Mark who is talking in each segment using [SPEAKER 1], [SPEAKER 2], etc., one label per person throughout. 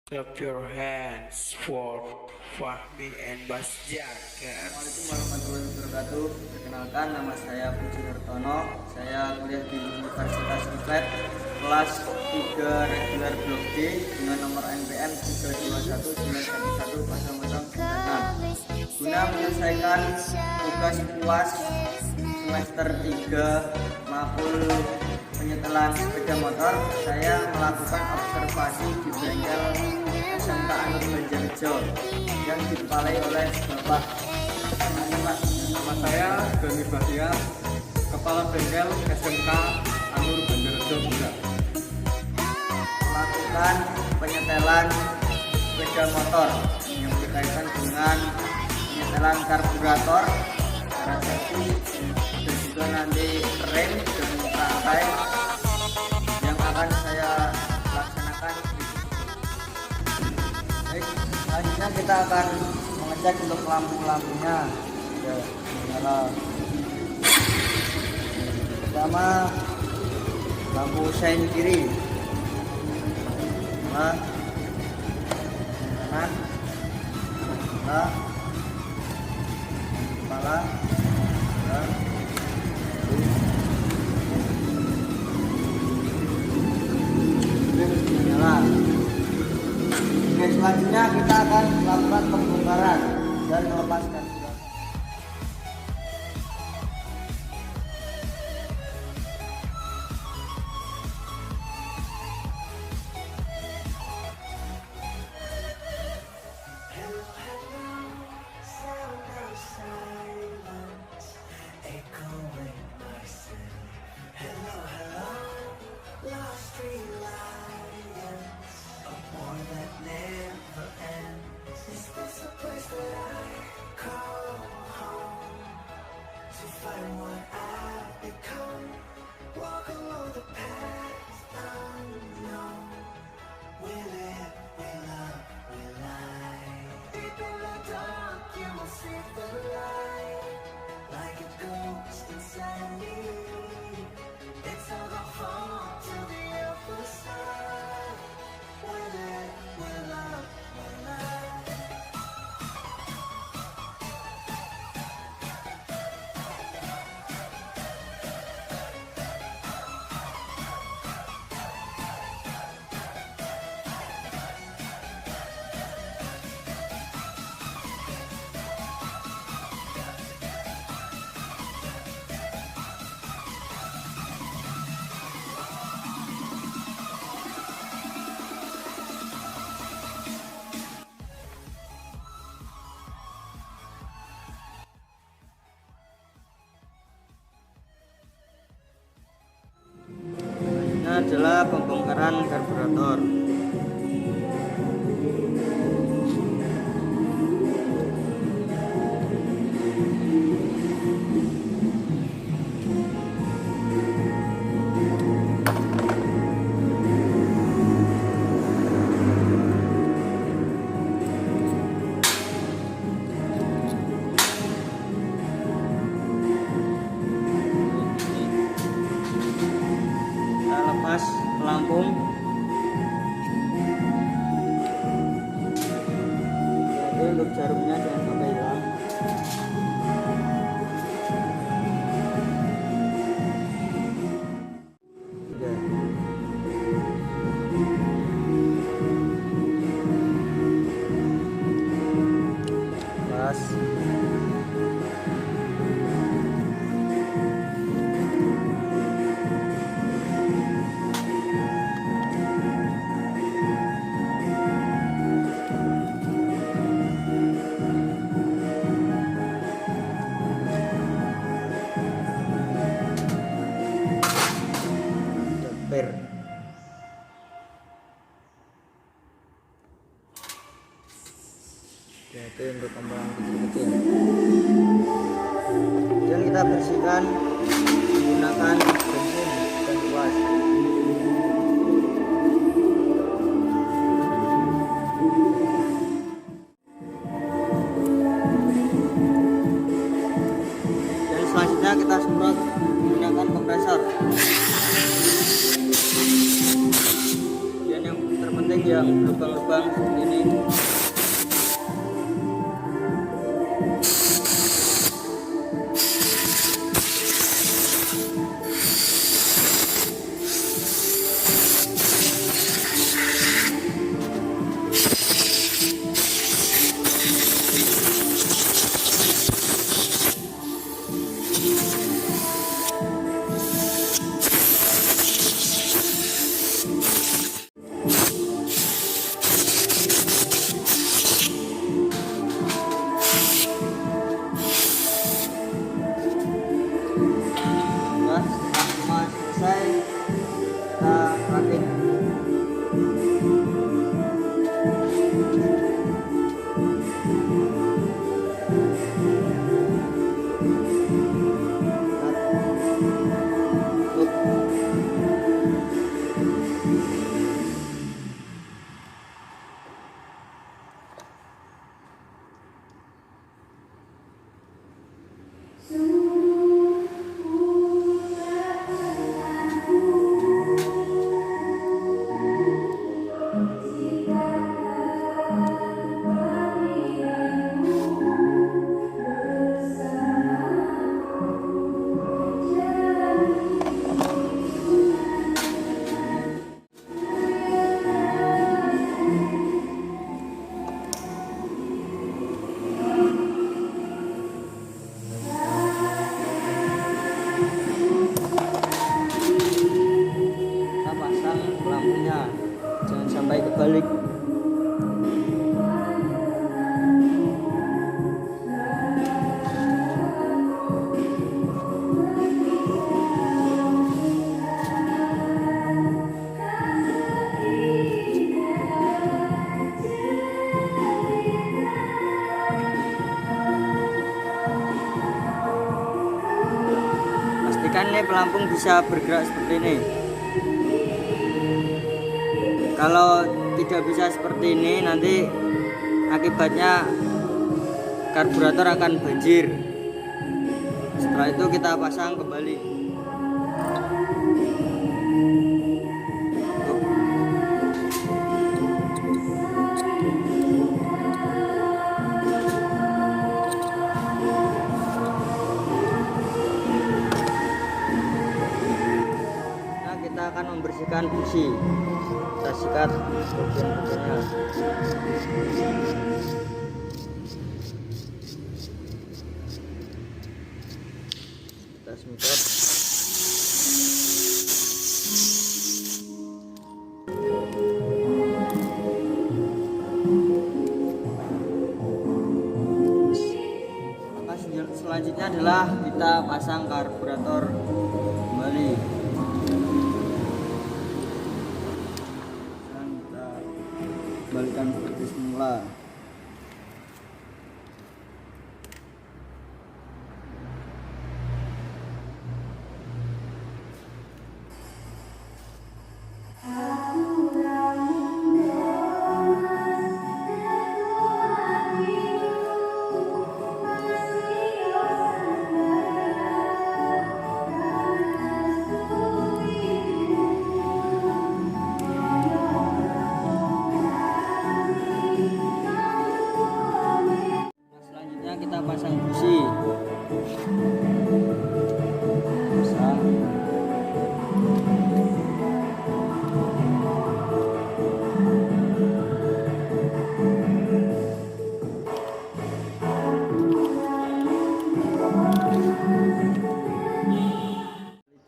[SPEAKER 1] Clap your hands for Fahmi and Bas Jaker.
[SPEAKER 2] Assalamualaikum warahmatullahi wabarakatuh. Perkenalkan, nama saya Puji Hartono. Saya kuliah di Universitas Kiflet kelas 3 reguler blok D dengan nomor NPM 321911006 guna menyelesaikan tugas UAS semester 3 makul penyetelan sepeda motor. Saya melakukan observasi di bengkel SMK Anur Banjarjo yang dikepalai oleh Bapak
[SPEAKER 3] Nama saya Doni Bahtiar, Kepala Bengkel SMK Anur Banjarjo juga.
[SPEAKER 2] Melakukan penyetelan sepeda motor yang berkaitan dengan penyetelan karburator, radiasi, dan juga nanti rem dan rantai yang akan saya laksanakan. Baik, selanjutnya kita akan mengecek untuk lampu-lampunya. Ya, menyala. Pertama, lampu sein kiri, kanan, kepala, menyala. Oke, selanjutnya kita akan melakukan pembongkaran dan melepaskan. Adalah pembongkaran karburator. Pelampung, jadi untuk jarumnya jangan sampai hilang. Pas. Yaitu untuk kembangan kecil-kecil. Dan kita bersihkan menggunakan bensin dan kuas. Dan selanjutnya kita semprot menggunakan kompresor. Dan yang terpenting yang lubang-lubang Setelah semua selesai, kita rakit. Kita pasang lampunya, jangan sampai kebalik. Pastikan nih pelampung bisa bergerak seperti ini. Kalau tidak bisa seperti ini, nanti akibatnya karburator akan banjir. Setelah itu kita pasang kembali. Nah, kita akan membersihkan busi. Kita sikat bagian-bagiannya. Kita semprot. Selanjutnya adalah kita pasang karburator kembali. Dan kita kembalikan seperti semula. Kita pasang busi. Pasang.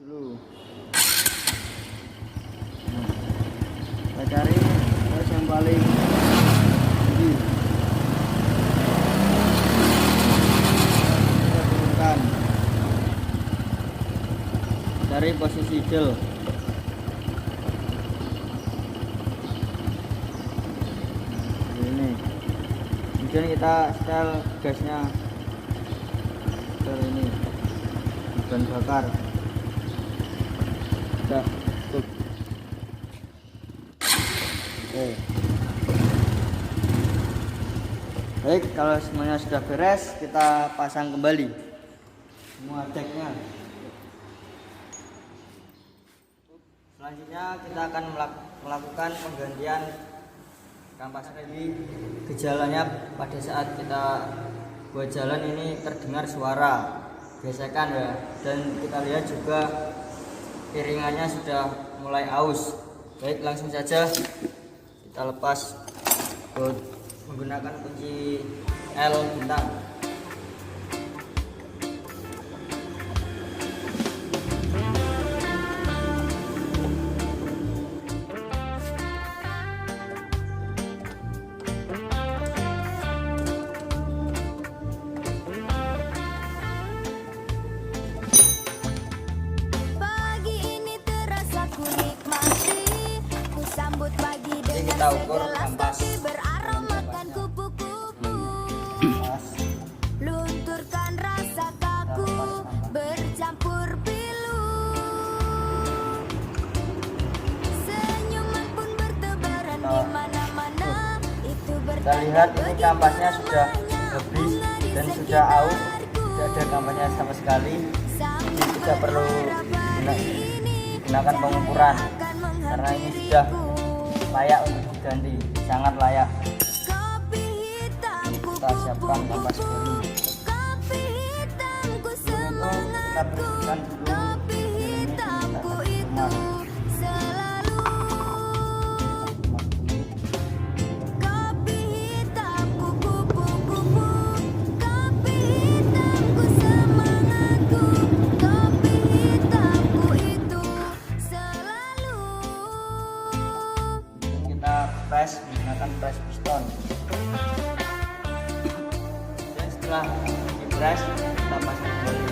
[SPEAKER 2] Dulu. Kita cari terus yang paling tinggi. Cari posisi idle. Ini. Kemudian kita setel gasnya ke ini, bahan bakar. Udah, tutup. Oke. Baik, kalau semuanya sudah beres, kita pasang kembali semua deknya. Selanjutnya kita akan melakukan penggantian kampas ini gejalanya pada saat kita buat jalan ini terdengar suara gesekan ya, dan kita lihat juga piringannya sudah mulai aus. Baik, langsung saja kita lepas menggunakan kunci L bintang. Kita ukur kampas
[SPEAKER 4] beraramakan kupu-kupu, lunturkan rasa kaku bercampur pilu, senyuman pun bertebaran di mana-mana. Itu
[SPEAKER 2] kita lihat ini kampasnya sudah habis dan sudah aus, tidak ada kampasnya sama sekali. Ini tidak perlu gunakan pengukuran karena ini sudah layak untuk diganti, sangat layak. Kita siapkan kampas baru. Kita bersihkan dulu. Press menggunakan press piston. Dan setelah di press kita pasang kembali.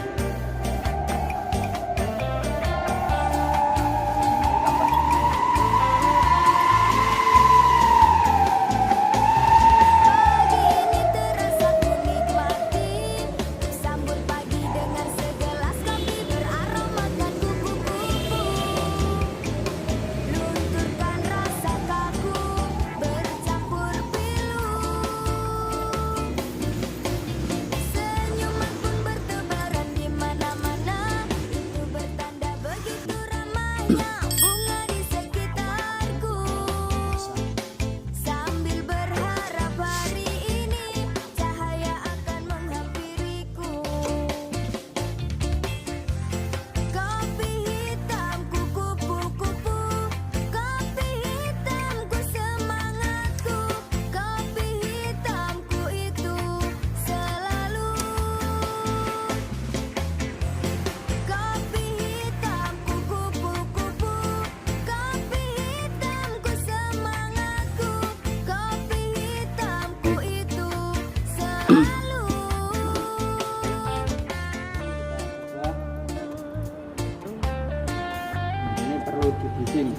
[SPEAKER 2] Ini perlu dibising.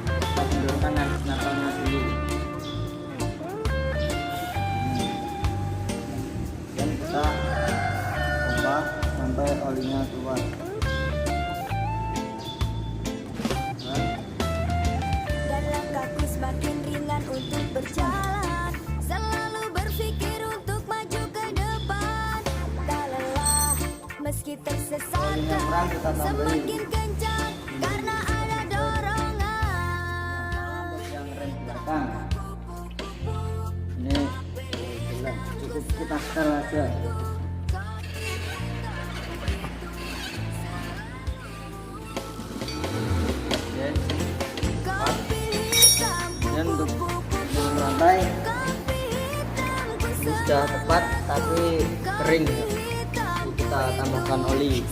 [SPEAKER 2] Kita kendorkan nakalnya dulu. Dan kita pompa sampai olinya keluar.
[SPEAKER 4] Dan langkahku semakin ringan untuk berjalan, selalu berpikir untuk maju ke depan. Tak lelah meski tersesatkan, semakin kencang karena ada dorongan.
[SPEAKER 2] Yang rem belakang ini cukup kita setel aja. Dan untuk rantai ini sudah tepat tapi kering, kita tambahkan oli.